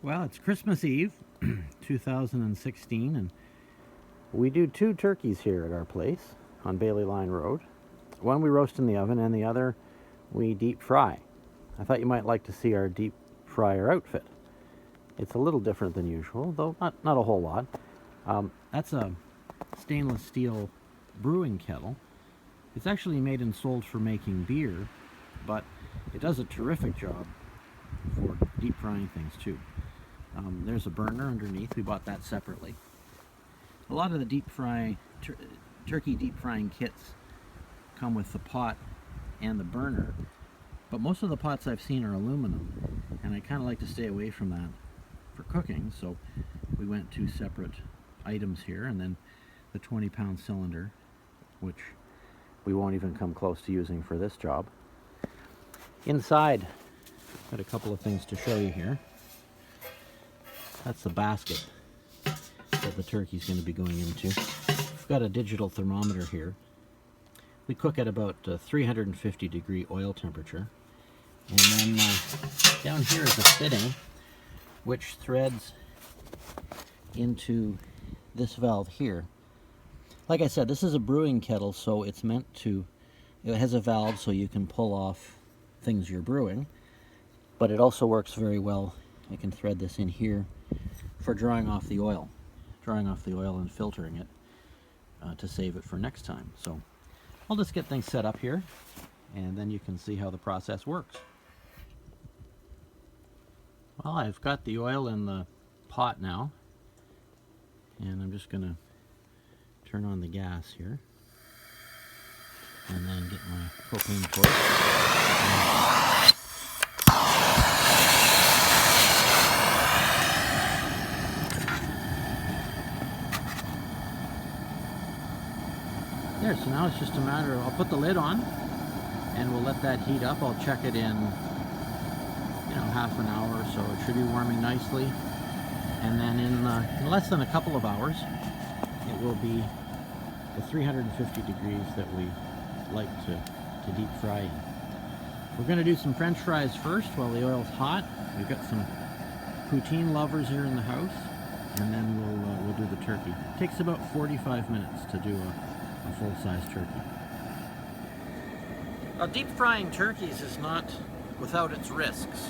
Well, it's Christmas Eve, 2016, and we do two turkeys here at our place on Bailey Line Road. One we roast in the oven, and the other we deep fry. I thought you might like to see our deep fryer outfit. It's a little different than usual, though not a whole lot. That's a stainless steel brewing kettle. It's actually made and sold for making beer, but it does a terrific job for deep frying things too. There's a burner underneath. We bought that separately. A lot of the deep fry turkey deep frying kits come with the pot and the burner, but most of the pots I've seen are aluminum, and I kind of like to stay away from that for cooking, so we went two separate items here, and then the 20-pound cylinder, which we won't even come close to using for this job. Inside, got a couple of things to show you here. That's the basket that the turkey's going to be going into. We've got a digital thermometer here. We cook at about 350 degree oil temperature. And then down here is a fitting which threads into this valve here. Like I said, this is a brewing kettle, so it's meant to, it has a valve so you can pull off things you're brewing, but it also works very well. I can thread this in here for drawing off the oil and filtering it to save it for next time. So I'll just get things set up here, and then you can see how the process works. Well, I've got the oil in the pot now, and I'm just going to turn on the gas here, and then get my propane torch. There, so now it's just a matter of, I'll put the lid on and we'll let that heat up. I'll check it in, half an hour or so. It should be warming nicely. And then in less than a couple of hours, it will be the 350 degrees that we like to deep fry in. We're going to do some French fries first while the oil's hot. We've got some poutine lovers here in the house, and then we'll do the turkey. It takes about 45 minutes to do a full-size turkey. Now, deep frying turkeys is not without its risks.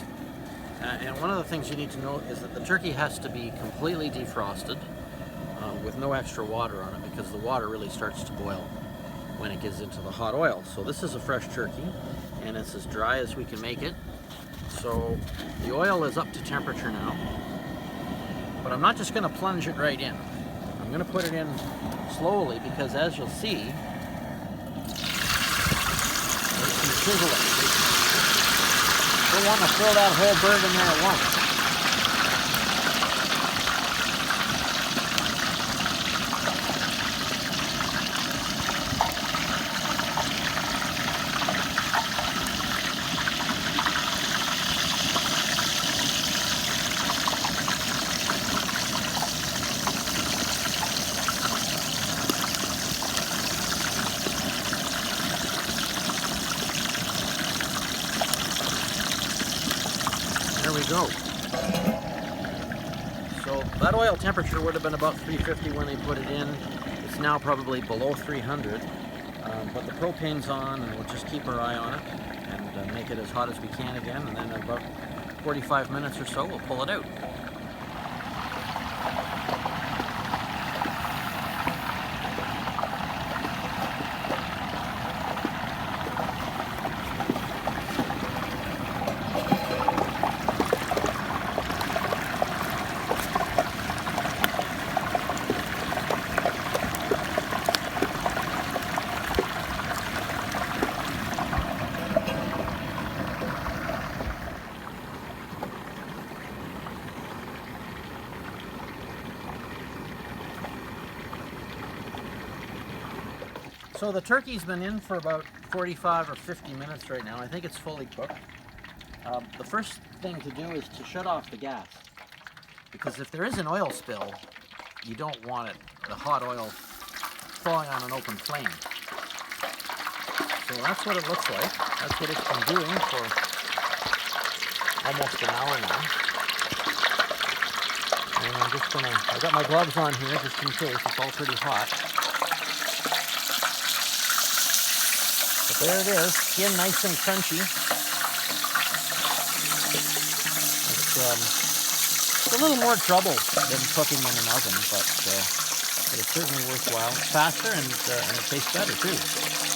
And one of the things you need to know is that the turkey has to be completely defrosted with no extra water on it, because the water really starts to boil when it gets into the hot oil. So this is a fresh turkey, and it's as dry as we can make it. So the oil is up to temperature now, but I'm not just going to plunge it right in. I'm going to put it in slowly, because as you'll see, there's some sizzling. Don't want to throw that whole bird in there at once. There we go. So that oil temperature would have been about 350 when they put it in. It's now probably below 300, but the propane's on, and we'll just keep our eye on it and make it as hot as we can again, and then in about 45 minutes or so we'll pull it out. So the turkey's been in for about 45 or 50 minutes right now. I think it's fully cooked. The first thing to do is to shut off the gas, because if there is an oil spill, you don't want it, the hot oil falling on an open flame. So that's what it looks like. That's what it's been doing for almost an hour now. And I'm just gonna, I got my gloves on here just in case, it's all pretty hot. But there it is, skin nice and crunchy. It's a little more trouble than cooking in an oven, but it's certainly worthwhile. It's faster and it tastes better too.